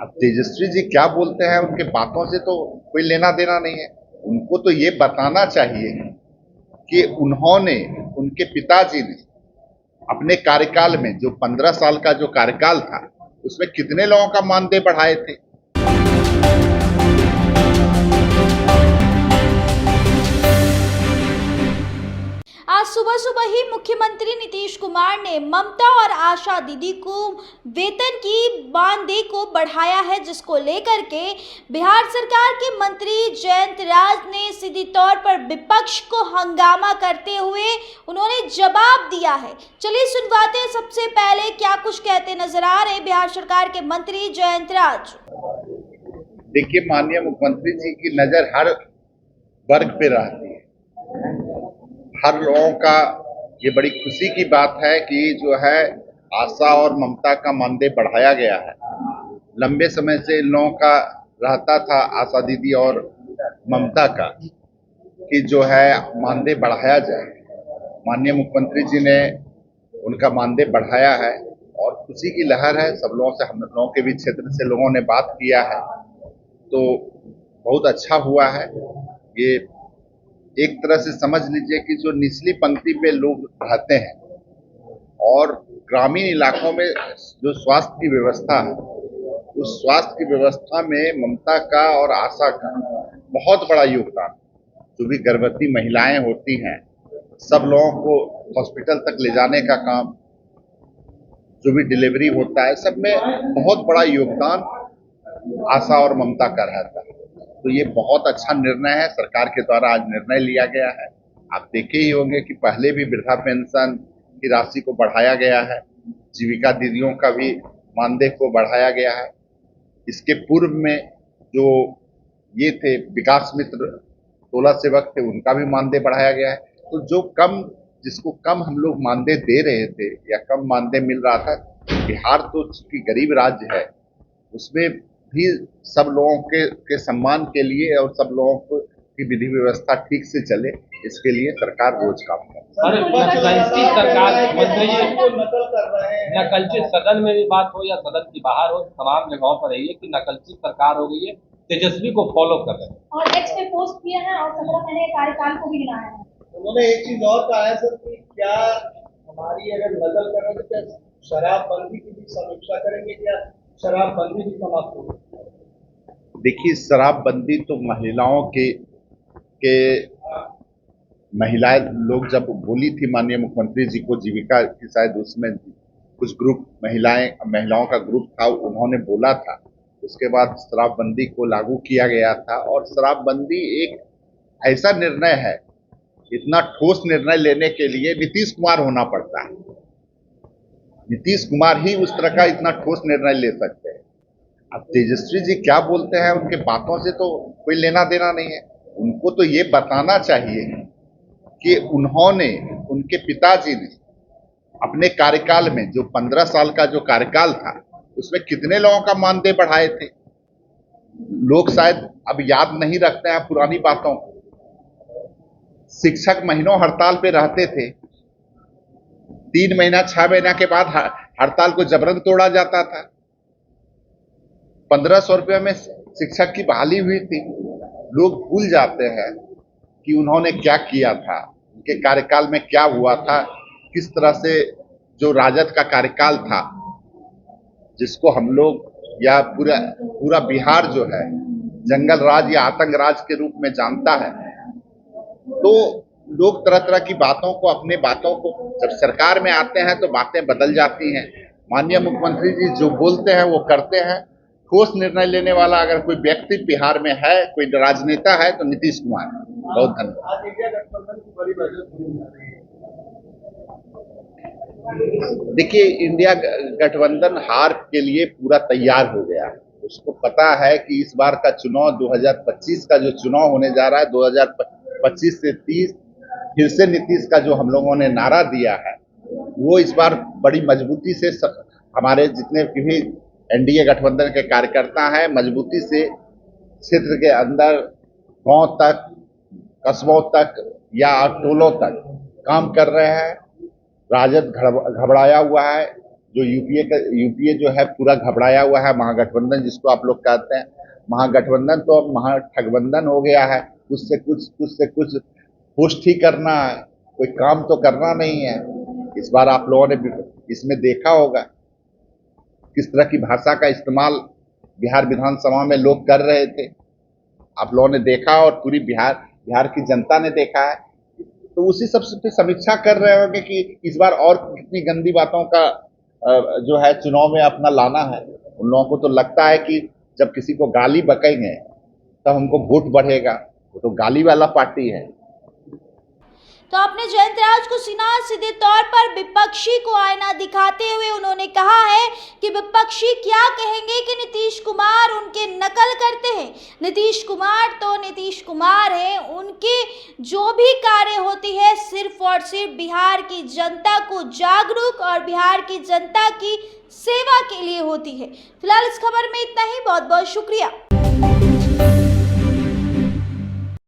अब तेजस्वी जी क्या बोलते हैं उनके बातों से तो कोई लेना देना नहीं है। उनको तो ये बताना चाहिए कि उन्होंने, उनके पिताजी ने अपने कार्यकाल में जो 15 साल का जो कार्यकाल था उसमें कितने लोगों का मानदेय बढ़ाए थे। आज सुबह सुबह ही मुख्यमंत्री नीतीश कुमार ने ममता और आशा दीदी को वेतन की मानदेय को बढ़ाया है, जिसको लेकर के बिहार सरकार के मंत्री जयंत राज ने सीधे तौर पर विपक्ष को हंगामा करते हुए उन्होंने जवाब दिया है। चलिए सुनवाते हैं सबसे पहले क्या कुछ कहते नजर आ रहे बिहार सरकार के मंत्री जयंत राज। देखिए, माननीय मुख्यमंत्री जी की नजर हर वर्ग पे रहती है। हर लोगों का ये बड़ी खुशी की बात है कि जो है आशा और ममता का मानदेय बढ़ाया गया है। लंबे समय से इन लोगों का रहता था, आशा दीदी और ममता का, कि जो है मानदेय बढ़ाया जाए। माननीय मुख्यमंत्री जी ने उनका मानदेय बढ़ाया है और खुशी की लहर है। सब लोगों से, हम लोगों के भी क्षेत्र से लोगों ने बात किया है तो बहुत अच्छा हुआ है। ये एक तरह से समझ लीजिए कि जो निचली पंक्ति पे लोग रहते हैं और ग्रामीण इलाकों में जो स्वास्थ्य की व्यवस्था है, उस स्वास्थ्य की व्यवस्था में ममता का और आशा का बहुत बड़ा योगदान। जो भी गर्भवती महिलाएं होती हैं, सब लोगों को हॉस्पिटल तक ले जाने का काम, जो भी डिलीवरी होता है, सब में बहुत बड़ा योगदान आशा और ममता का रहता है। तो ये बहुत अच्छा निर्णय है, सरकार के द्वारा आज निर्णय लिया गया है। आप देखे ही होंगे कि पहले भी वृद्धा पेंशन की राशि को बढ़ाया गया है, जीविका दीदियों का भी मानदेय को बढ़ाया गया है। इसके पूर्व में जो ये थे विकास मित्र 16 सेवक थे, उनका भी मानदेय बढ़ाया गया है। तो जो कम, जिसको कम हम लोग मानदेय दे रहे थे या कम मानदेय मिल रहा था, बिहार तो चूंकि गरीब राज्य है, उसमें भी सब लोगों के सम्मान के लिए और सब लोगों को की विधि व्यवस्था ठीक से चले, इसके लिए सरकार रोज काम कर रही है। नकलची सरकार मंत्री जी नकलची सदन में भी बात हो या सदन की बाहर हो, तमाम जगहों पर रही है कि नकलची सरकार हो गई है, तेजस्वी को फॉलो कर रहे हैं और एक्स पे पोस्ट किए हैं और 17 महीने के कार्यकाल को भी गिनाया है। उन्होंने एक चीज और कहा है सर कि क्या हमारी अगर नकल करें तो क्या शराबबंदी की भी समीक्षा करेंगे, क्या शराबबंदी भी समाप्त होगी? देखिए, शराबबंदी तो महिलाओं के महिलाएं लोग जब बोली थी माननीय मुख्यमंत्री जी को, जीविका की शायद उसमें कुछ ग्रुप महिलाओं का ग्रुप था, उन्होंने बोला था। उसके बाद शराबबंदी को लागू किया गया था और शराबबंदी एक ऐसा निर्णय है, इतना ठोस निर्णय लेने के लिए नीतीश कुमार होना पड़ता है। नीतीश कुमार ही उस तरह का इतना ठोस निर्णय ले सकते हैं। अब तेजस्वी जी क्या बोलते हैं उनके बातों से तो कोई लेना देना नहीं है। उनको तो ये बताना चाहिए कि उन्होंने, उनके पिताजी ने अपने कार्यकाल में जो 15 साल का जो कार्यकाल था उसमें कितने लोगों का मानदेय बढ़ाए थे। लोग शायद अब याद नहीं रखते हैं पुरानी बातों को। शिक्षक महीनों हड़ताल पे रहते थे, 3 महीना 6 महीना के बाद हड़ताल को जबरन तोड़ा जाता था। 1500 रुपये में शिक्षक की बहाली हुई थी। लोग भूल जाते हैं कि उन्होंने क्या किया था, उनके कार्यकाल में क्या हुआ था, किस तरह से जो राजद का कार्यकाल था, जिसको हम लोग या पूरा बिहार जो है जंगल राज या आतंक राज के रूप में जानता है। तो लोग तरह तरह की बातों को, अपने बातों को, जब सरकार में आते हैं तो बातें बदल जाती हैं। माननीय मुख्यमंत्री जी जो बोलते हैं वो करते हैं। ठोस निर्णय लेने वाला अगर कोई व्यक्ति बिहार में है, कोई राजनेता है, तो नीतीश कुमार है। बहुत धन्यवाद। आज इंडिया गठबंधन की बड़ी बैठक होने जा रही है। देखिए, इंडिया गठबंधन हार के लिए पूरा तैयार हो गया है। उसको पता है कि इस बार का चुनाव 2025 का जो चुनाव होने जा रहा है, 2025 से 30 फिर से नीतीश का जो हम लोगों ने नारा दिया है, वो इस बार बड़ी मजबूती से हमारे जितने भी एनडीए गठबंधन के कार्यकर्ता हैं, मजबूती से क्षेत्र के अंदर गांव तक, कस्बों तक या टोलों तक काम कर रहे हैं। राजद घबराया हुआ है, जो यूपीए जो है पूरा घबराया हुआ है, महागठबंधन जिसको आप लोग कहते हैं, महागठबंधन तो अब महाठगबंधन हो गया है। कुछ से कुछ पोस्ट ही करना है, कोई काम तो करना नहीं है। इस बार आप लोगों ने इसमें देखा होगा किस तरह की भाषा का इस्तेमाल बिहार विधानसभा में लोग कर रहे थे, आप लोगों ने देखा और पूरी बिहार की जनता ने देखा है। तो उसी सब पे समीक्षा कर रहे होंगे कि इस बार और कितनी गंदी बातों का जो है चुनाव में अपना लाना है। उन लोगों को तो लगता है कि जब किसी को गाली बकेंगे तब हमको वोट बढ़ेगा, वो तो गाली वाला पार्टी है। तो आपने जयंत राज को सीधे तौर पर विपक्षी को आईना दिखाते हुए उन्होंने कहा है कि विपक्षी क्या कहेंगे कि नीतीश कुमार उनके नकल करते हैं। नीतीश कुमार तो नीतीश कुमार हैं, उनके जो भी कार्य होती है सिर्फ और सिर्फ बिहार की जनता को जागरूक और बिहार की जनता की सेवा के लिए होती है। फिलहाल इस खबर में इतना ही, बहुत बहुत शुक्रिया।